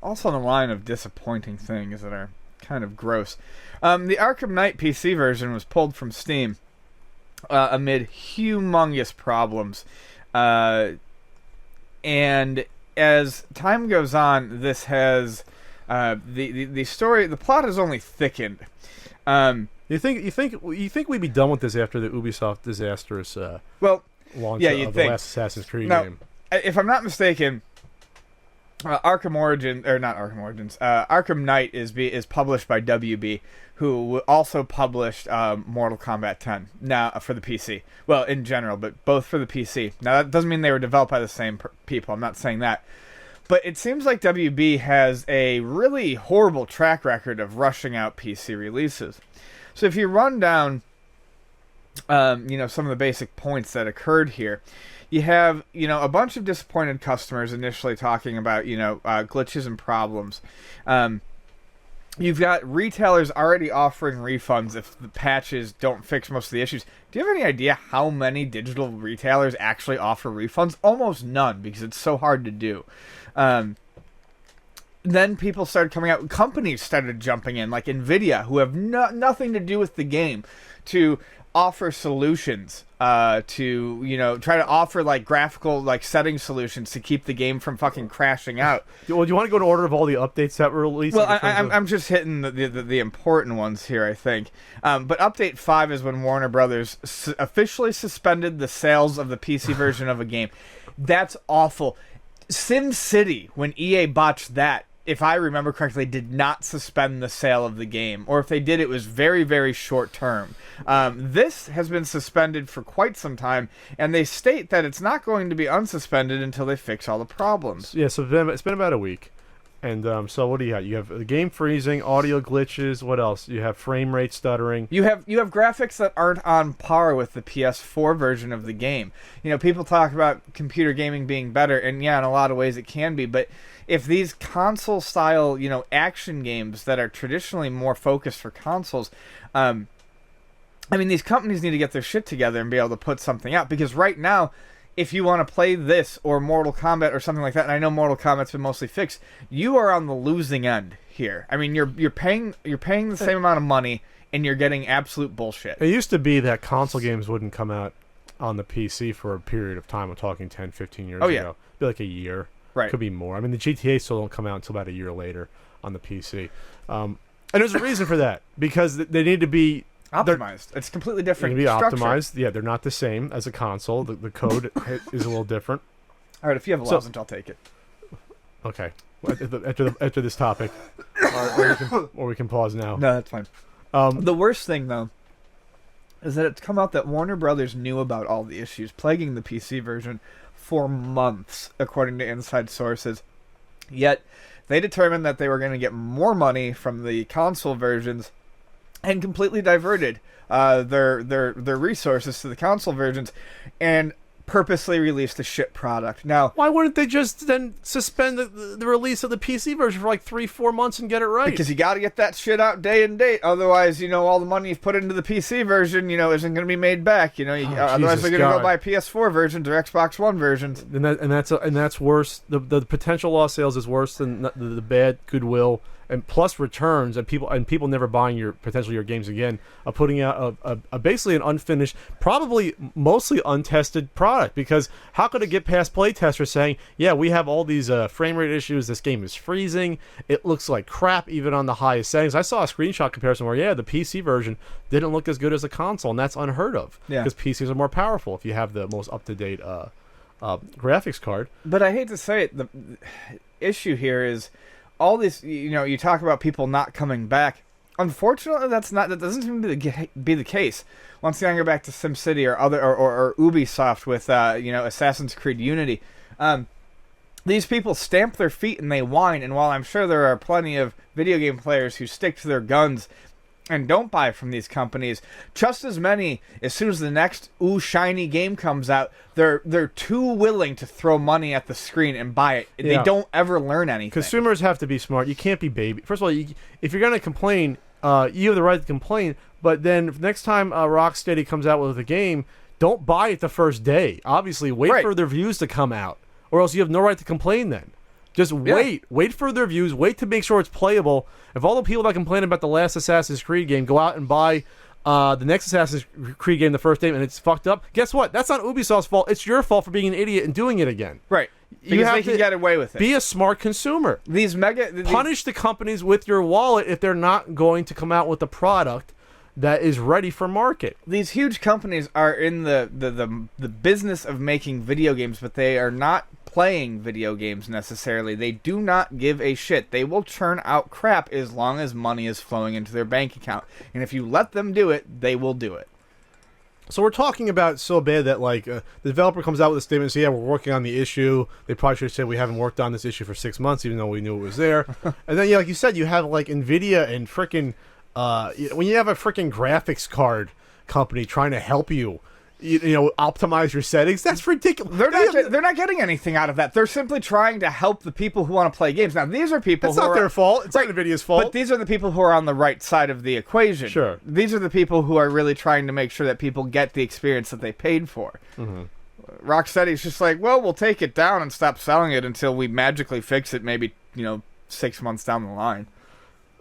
also on the line of disappointing things that are kind of gross. The Arkham Knight PC version was pulled from Steam amid humongous problems. And as time goes on, this has the plot has only thickened. You think we'd be done with this after the Ubisoft disastrous launch of the last Assassin's Creed game? If I'm not mistaken, Arkham Knight is published by WB, who also published Mortal Kombat 10 now for the PC. Well, in general, but both for the PC. Now that doesn't mean they were developed by the same people. I'm not saying that. But it seems like WB has a really horrible track record of rushing out PC releases. So if you run down, some of the basic points that occurred here, you have, a bunch of disappointed customers initially talking about, glitches and problems. You've got retailers already offering refunds if the patches don't fix most of the issues. Do you have any idea how many digital retailers actually offer refunds? Almost none, because it's so hard to do. Then people started coming out. Companies started jumping in, like Nvidia, who have nothing to do with the game, to offer solutions, to try to offer like graphical setting solutions to keep the game from fucking crashing out. Well, do you want to go in order of all the updates that were released? Well, I'm just hitting the important ones here, I think. But update 5 is when Warner Brothers officially suspended the sales of the PC version of a game. That's awful. SimCity, when EA botched that, if I remember correctly, did not suspend the sale of the game. Or if they did, it was very, very short term. This has been suspended for quite some time, and they state that it's not going to be unsuspended until they fix all the problems. Yeah, so it's been about a week. And so what do you have? You have the game freezing, audio glitches, what else? You have frame rate stuttering. You have graphics that aren't on par with the PS4 version of the game. People talk about computer gaming being better, and yeah, in a lot of ways it can be, but if these console-style, action games that are traditionally more focused for consoles, these companies need to get their shit together and be able to put something out, because right now, if you want to play this or Mortal Kombat or something like that, and I know Mortal Kombat's been mostly fixed, you are on the losing end here. I mean, you're paying the same amount of money, and you're getting absolute bullshit. It used to be that console games wouldn't come out on the PC for a period of time. I'm talking 10, 15 years ago. It'd be like a year. Right. Could be more. I mean, the GTA still don't come out until about a year later on the PC. And there's a reason for that, because they need to be optimized. It's completely different. They need to be optimized. Yeah, they're not the same as a console. The code is a little different. All right, if you have a lozenge, I'll take it. Okay. After this topic, or we can pause now. No, that's fine. The worst thing, though, is that it's come out that Warner Brothers knew about all the issues plaguing the PC version for months, according to inside sources. Yet, they determined that they were going to get more money from the console versions and completely diverted their resources to the console versions and purposely released a shit product. Now, why wouldn't they just then suspend the release of the PC version for like 3-4 months and get it right? Because you got to get that shit out day and date. Otherwise, all the money you've put into the PC version, isn't going to be made back. Otherwise they're going to go buy PS4 versions or Xbox One versions. And that's worse. The potential lost sales is worse than the bad goodwill. And plus returns, and people never buying your games again, are putting out a basically an unfinished, probably mostly untested product. Because how could it get past playtesters saying, yeah, we have all these frame rate issues, this game is freezing, it looks like crap even on the highest settings. I saw a screenshot comparison where the PC version didn't look as good as a console, and that's unheard of. Yeah. Because PCs are more powerful if you have the most up-to-date graphics card. But I hate to say it, the issue here is all this, you talk about people not coming back. Unfortunately, that doesn't seem to be the case. Once again, I go back to SimCity or Ubisoft with Assassin's Creed Unity. These people stamp their feet and they whine. And while I'm sure there are plenty of video game players who stick to their guns and don't buy from these companies, just as many, as soon as the next shiny game comes out, they're too willing to throw money at the screen and buy it. Yeah. They don't ever learn anything. Consumers have to be smart. You can't be baby. First of all, if you're going to complain, you have the right to complain, but then next time Rocksteady comes out with a game, don't buy it the first day. Obviously, wait for the reviews to come out, or else you have no right to complain then. Just wait for their reviews, wait to make sure it's playable. If all the people that complain about the last Assassin's Creed game go out and buy the next Assassin's Creed game the first day and it's fucked up, guess what? That's not Ubisoft's fault. It's your fault for being an idiot and doing it again. Right. Because they can get away with it. Be a smart consumer. Punish the companies with your wallet if they're not going to come out with a product that is ready for market. These huge companies are in the business of making video games, but they are not playing video games necessarily. They do not give a shit. They will churn out crap as long as money is flowing into their bank account. And if you let them do it, they will do it. So we're talking about so bad that like the developer comes out with a statement and says, yeah, we're working on the issue. They probably should have said we haven't worked on this issue for 6 months, even though we knew it was there. And then, yeah, like you said, you have like NVIDIA and frickin' when you have a frickin' graphics card company trying to help you, optimize your settings, that's ridiculous. They're not getting anything out of that. They're simply trying to help the people who want to play games. Now, these are people That's not their fault. It's not NVIDIA's fault. But these are the people who are on the right side of the equation. Sure. These are the people who are really trying to make sure that people get the experience that they paid for. Mm-hmm. Rocksteady's just like, well, we'll take it down and stop selling it until we magically fix it maybe, 6 months down the line.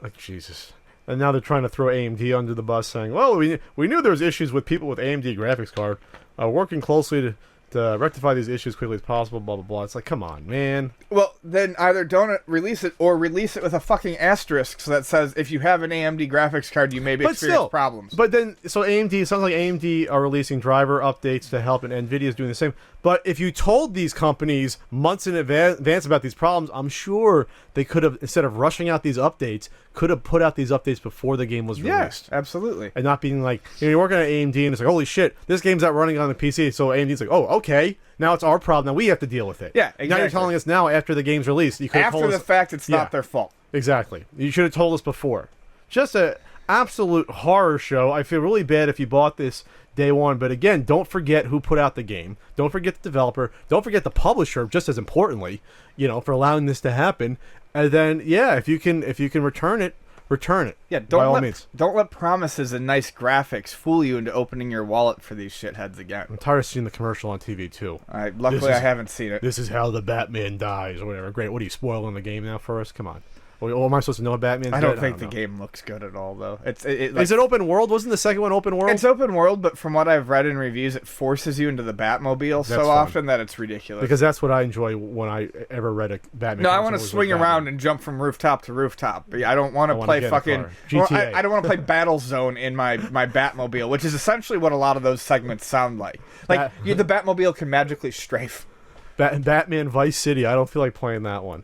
Like, Jesus. And now they're trying to throw AMD under the bus, saying, well, we knew there was issues with people with AMD graphics card. Working closely to rectify these issues quickly as possible, blah, blah, blah. It's like, come on, man. Well, then either don't release it or release it with a fucking asterisk that says if you have an AMD graphics card, you may experience problems. But then, so AMD, it sounds like AMD are releasing driver updates to help, and NVIDIA is doing the same. But if you told these companies months in advance about these problems, I'm sure they could have, instead of rushing out these updates, could have put out these updates before the game was released. Yeah, absolutely. And not being like, you're working on AMD and it's like, holy shit, this game's not running on the PC. So AMD's like, oh, okay, now it's our problem. Now we have to deal with it. Yeah, exactly. Now you're telling us now after the game's released. You could have told us, after the fact, it's not their fault. Exactly. You should have told us before. Just an absolute horror show. I feel really bad if you bought this day one. But again, don't forget who put out the game. Don't forget the developer. Don't forget the publisher, just as importantly, for allowing this to happen. And then, yeah, if you can return it, return it. Yeah, by all means. Don't let promises and nice graphics fool you into opening your wallet for these shitheads again. I'm tired of seeing the commercial on TV too. Luckily, I haven't seen it. This is how the Batman dies, or whatever. Great. What are you spoiling the game now for us? Come on. Well, am I supposed to know Batman's I dead? don't think the game looks good at all, though. Is it open world? Wasn't the second one open world? It's open world, but from what I've read in reviews, it forces you into the Batmobile so often that it's ridiculous. Because that's what I enjoy when I ever read a Batman. No, I want to swing around and jump from rooftop to rooftop. I don't want to play fucking GTA. I don't want to play Battlezone in my Batmobile, which is essentially what a lot of those segments sound like. Like the Batmobile can magically strafe. Batman Vice City. I don't feel like playing that one.